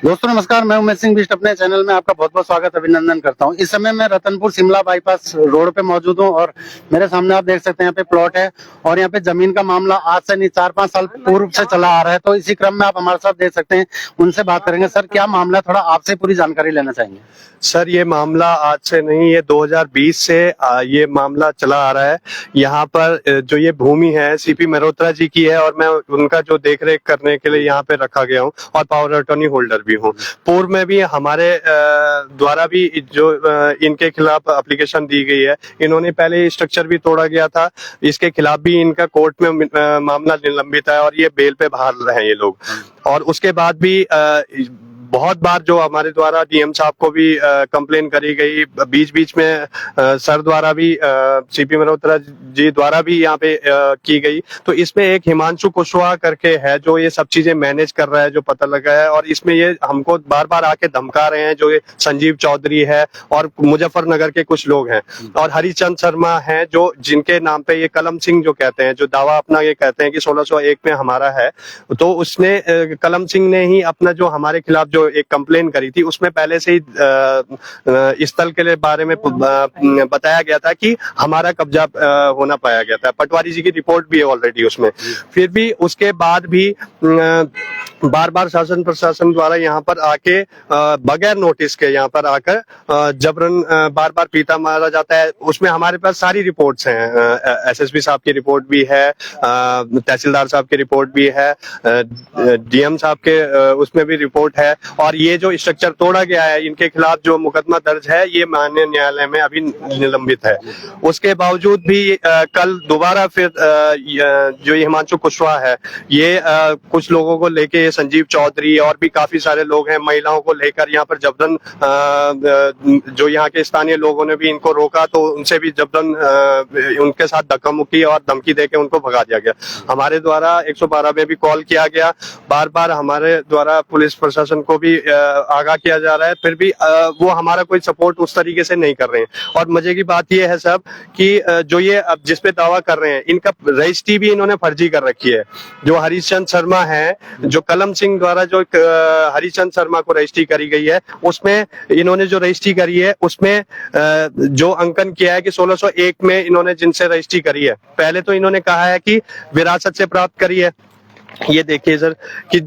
दोस्तों नमस्कार, मैं उमेश सिंह बिष्ट अपने चैनल में आपका बहुत बहुत स्वागत अभिनंदन करता हूं। इस समय मैं रतनपुर शिमला बाईपास रोड पे मौजूद हूं और मेरे सामने आप देख सकते हैं यहाँ पे प्लॉट है और यहाँ पे जमीन का मामला आज से नहीं 4-5 साल पूर्व से चला आ रहा है। तो इसी क्रम में आप हमारे साथ देख सकते हैं, उनसे बात करेंगे। सर क्या मामला, थोड़ा आपसे पूरी जानकारी लेना चाहेंगे। सर ये मामला आज से नहीं, ये 2020 से ये मामला चला आ रहा है। यहाँ पर जो ये भूमि है सीपी मल्होत्रा जी की है और मैं उनका जो देखरेख करने के लिए यहाँ पे रखा गया हूँ और पावर अटॉर्नी होल्डर भी हूँ। पूर्व में भी हमारे द्वारा भी जो इनके खिलाफ एप्लीकेशन दी गई है, इन्होंने पहले स्ट्रक्चर भी तोड़ा गया था, इसके खिलाफ भी इनका कोर्ट में मामला निलंबित है और ये बेल पे बाहर रहे हैं ये लोग। और उसके बाद भी बहुत बार जो हमारे द्वारा डीएम साहब को भी कंप्लेन करी गई, बीच बीच में सर द्वारा भी सीपी मल्होत्रा जी द्वारा भी यहाँ पे की गई। तो इसमें एक हिमांशु कुशवाहा करके है जो ये सब चीजें मैनेज कर रहा है, जो पता लगा है। और इसमें ये हमको बार बार आके धमका रहे हैं, जो ये संजीव चौधरी है और मुजफ्फरनगर के कुछ लोग हैं और हरिचंद शर्मा हैं, जो जिनके नाम पे ये कलम सिंह जो कहते हैं, जो दावा अपना ये कहते हैं कि 1601 में हमारा है। तो उसने कलम सिंह ने ही अपना जो हमारे खिलाफ जो एक कंप्लेन करी थी, उसमें पहले से ही स्थल के बारे में बताया गया था कि हमारा कब्जा होना पाया गया था। पटवारी जी की रिपोर्ट भी है ऑलरेडी उसमें। फिर भी उसके बाद भी बार बार शासन प्रशासन द्वारा यहाँ पर आके बगैर नोटिस के यहाँ पर आकर जबरन बार बार पीटा मारा जाता है। उसमें हमारे पास सारी रिपोर्ट्स हैं, एसएसपी साहब की रिपोर्ट भी है, तहसीलदार साहब की रिपोर्ट भी है, डीएम साहब के उसमें भी रिपोर्ट है। और ये जो स्ट्रक्चर तोड़ा गया है, इनके खिलाफ जो मुकदमा दर्ज है, ये माननीय न्यायालय में अभी निलंबित है। उसके बावजूद भी कल दोबारा फिर जो हिमांशु कुशवाहा है, ये कुछ लोगों को लेके, संजीव चौधरी और भी काफी सारे लोग हैं, महिलाओं को लेकर यहाँ पर जबरन जो यहाँ के स्थानीय लोगों ने भी इनको रोका, तो उनसे भी जबरन उनके साथ धक्का मुक्की और धमकी देके उनको भगा दिया गया। हमारे द्वारा 112 में भी कॉल किया गया, बार बार हमारे द्वारा पुलिस प्रशासन को भी आगाह किया जा रहा है, फिर भी वो हमारा कोई सपोर्ट उस तरीके से नहीं कर रहे हैं। और मजे की बात ये है साहब कि जो ये अब जिस पे दावा कर रहे हैं, इनका रजिस्ट्री भी इन्होंने फर्जी कर रखी है। जो हरिचंद शर्मा है, जो कलम सिंह द्वारा जो हरिचंद शर्मा को रजिस्ट्री करी गई है, उसमें इन्होंने जो रजिस्ट्री करी है, उसमें जो अंकन किया है कि 1601 में इन्होंने जिनसे रजिस्ट्री करी है, पहले तो इन्होंने कहा है कि विरासत से प्राप्त करी है। ये देखिए सर कि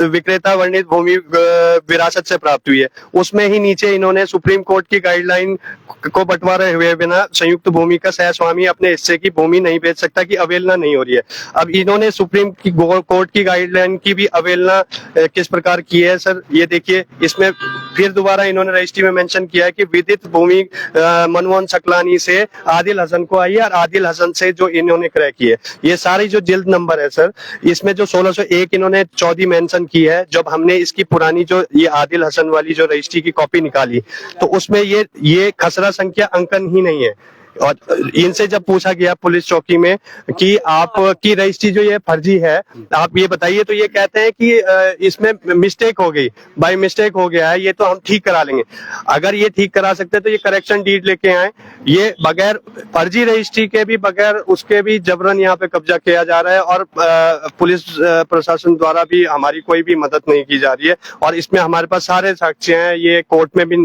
विक्रेता वर्णित भूमि विरासत से प्राप्त हुई है, उसमें ही नीचे इन्होंने सुप्रीम कोर्ट की गाइडलाइन को बंटवारे हुए बिना संयुक्त भूमि का सहस्वामी अपने हिस्से की भूमि नहीं बेच सकता की अवहेलना नहीं हो रही है। अब इन्होंने सुप्रीम कोर्ट की गाइडलाइन की भी अवहेलना किस प्रकार की है सर, ये देखिए। इसमें फिर दोबारा इन्होंने रजिस्ट्री में मेंशन किया है कि विदित भूमि मनमोहन सकलानी से आदिल हसन को आई है और आदिल हसन से जो इन्होंने क्रय की है। ये सारी जो जिल्द नंबर है सर, इसमें जो 1601 इन्होंने 14 मेंशन की है। जब हमने इसकी पुरानी जो ये आदिल हसन वाली जो रजिस्ट्री की कॉपी निकाली, तो उसमें ये खसरा संख्या अंकन ही नहीं है। और इनसे जब पूछा गया पुलिस चौकी में कि आपकी रजिस्ट्री जो ये फर्जी है, आप ये बताइए, तो ये कहते हैं कि इसमें मिस्टेक हो गई, बाय मिस्टेक हो गया है, ये तो हम ठीक करा लेंगे। अगर ये ठीक करा सकते तो ये करेक्शन डीड लेके आए। ये बगैर फर्जी रजिस्ट्री के भी, बगैर उसके भी जबरन यहाँ पे कब्जा किया जा रहा है और पुलिस प्रशासन द्वारा भी हमारी कोई भी मदद नहीं की जा रही है। और इसमें हमारे पास सारे साक्ष्य हैं, ये कोर्ट में भी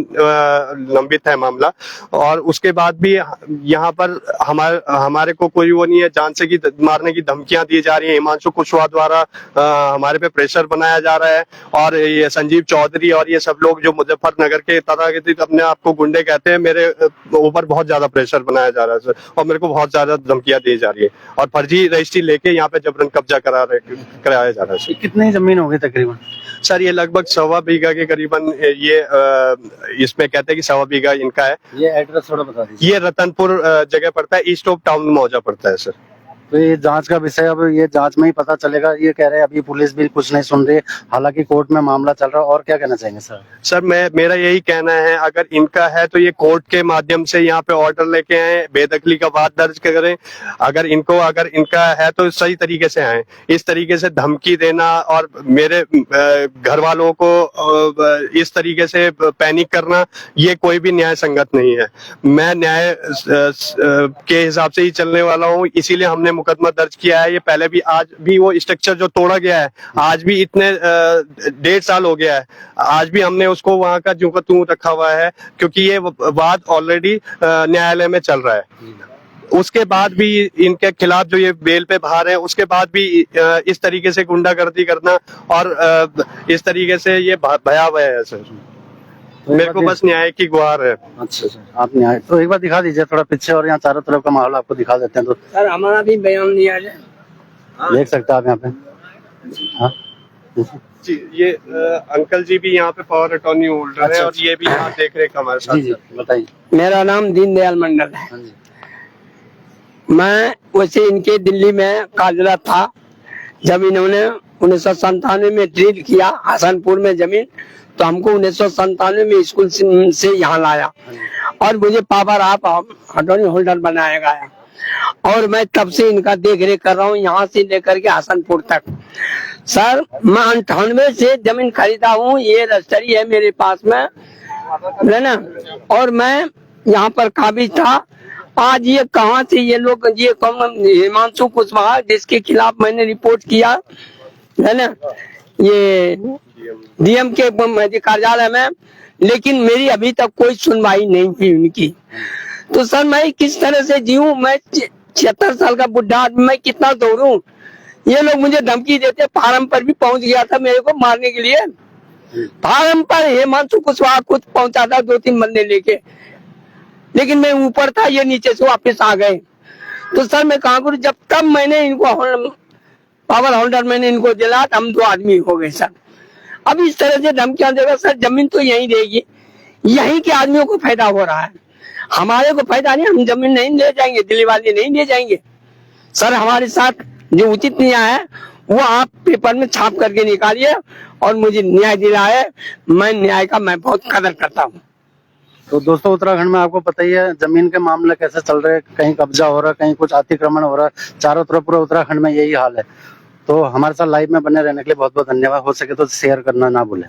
लंबित है मामला। और उसके बाद भी यहाँ पर हमारे को कोई वो नहीं है, जान से की मारने की धमकियां दी जा रही है। हिमांशु कुशवाहा द्वारा हमारे पे प्रेशर बनाया जा रहा है और ये संजीव चौधरी और ये सब लोग जो मुजफ्फरनगर के तथाकथित अपने आप को गुंडे कहते हैं, मेरे ऊपर बहुत ज्यादा प्रेशर बनाया जा रहा है सर, और मेरे को बहुत ज्यादा धमकियां दी जा रही है और फर्जी रजिस्ट्री लेके यहाँ पे जबरन कब्जा कराया जा रहा है। कितनी जमीन होगी तकरीबन सर? ये लगभग 1.25 बीघा के करीबन, ये इसमें कहते हैं कि 1.25 बीघा इनका है। ये एड्रेस थोड़ा बता दीजिए। ये रतनपुर जगह पड़ता है, ईस्ट ऑफ टाउन मौजा पड़ता है सर। तो ये जांच का विषय, अब ये जांच में ही पता चलेगा। ये कह रहे हैं अभी पुलिस भी कुछ नहीं सुन रही, हालांकि कोर्ट में मामला चल रहा है। और क्या कहना चाहेंगे सर? सर मेरा यही कहना है, अगर इनका है तो ये कोर्ट के माध्यम से यहाँ पे ऑर्डर लेके आए, बेदखली का वाद दर्ज करें। अगर इनका है तो सही तरीके से आए। इस तरीके से धमकी देना और मेरे घर वालों को इस तरीके से पैनिक करना, ये कोई भी न्याय संगत नहीं है। मैं न्याय के हिसाब से ही चलने वाला हूँ, इसीलिए हमने मुकदमा दर्ज किया है। ये पहले भी, आज भी वो स्ट्रक्चर जो तोड़ा गया है, आज भी इतने 1.5 साल हो गया है, आज भी हमने उसको वहां का ज्यों का त्यों रखा हुआ है, क्योंकि ये वाद ऑलरेडी न्यायालय में चल रहा है। उसके बाद भी इनके खिलाफ जो ये बेल पे बाहर है, उसके बाद भी इस तरीके से गुंडागर्दी करना और इस तरीके से ये भयावह है सर। मेरे को बस न्याय की गुहार है। अच्छा सर, आप न्याय तो एक बार दिखा दीजिए थोड़ा पीछे, और यहाँ चारों तरफ का माहौल आपको दिखा देते हैं। तो सर हमारा भी बयान दिया जाए। देख सकते हैं आप यहाँ पे। हाँ जी, ये अंकल जी भी यहाँ पे पावर अटॉर्नी होल्डर है, अच्छा, और ये भी यहाँ देख रेख हमारे साथ। जी जी बताइए। मेरा नाम दीनदयाल मंडल है। हाँ जी। मैं वैसे इनके दिल्ली में कार्यरत था जब इन्होंने 1997 में डील किया हसनपुर में जमीन, तो हमको 1997 में स्कूल से यहाँ लाया और मुझे पावर ऑफ अटॉर्नी होल्डर बनाया गया, और मैं तब से इनका देख रेख कर रहा हूँ, यहाँ से लेकर के हसनपुर तक। सर मैं 98 से जमीन खरीदा हूँ, ये रजिस्ट्री है मेरे पास में, है ना, और मैं यहाँ पर काबिज था। आज ये कहाँ से ये लोग, ये कौन, हिमांशु कुशवाहा जिसके खिलाफ मैंने रिपोर्ट किया है ना, ये डीएम के कार्यालय में, लेकिन मेरी अभी तक कोई सुनवाई नहीं हुई उनकी। तो सर मैं किस तरह से जीऊं? मैं 76 साल का बुढ़ा आदमी, मैं कितना दौड़ूं? ये लोग मुझे धमकी देते, फार्म पर भी पहुंच गया था मेरे को मारने के लिए। फार्म पर हिमांशु कुशवाहा खुद पहुंचा था 2-3 बंदे लेके, लेकिन मैं ऊपर था, ये नीचे से वापस आ गए। तो सर मैं कहाँ करूँ? जब तब मैंने इनको पावर होल्डर मैंने इनको दिला, हम 2 आदमी हो गए सर। अब इस तरह से धमकियां देगा सर, जमीन तो यहीं रहेगी, यहीं के आदमियों को फायदा हो रहा है, हमारे को फायदा नहीं। हम जमीन नहीं ले जाएंगे, दिल्ली वाले नहीं ले जाएंगे सर। हमारे साथ जो उचित न्याय है वो आप पेपर में छाप करके निकालिए और मुझे न्याय दिलाए। मैं न्याय का मैं बहुत कदर करता हूँ। तो दोस्तों उत्तराखंड में आपको पता ही है जमीन के मामले कैसे चल रहे हैं, कहीं कब्जा हो रहा है, कहीं कुछ अतिक्रमण हो रहा है, चारों तरफ पूरा उत्तराखंड में यही हाल है। तो हमारे साथ लाइव में बने रहने के लिए बहुत बहुत धन्यवाद। हो सके तो शेयर करना ना भूलें।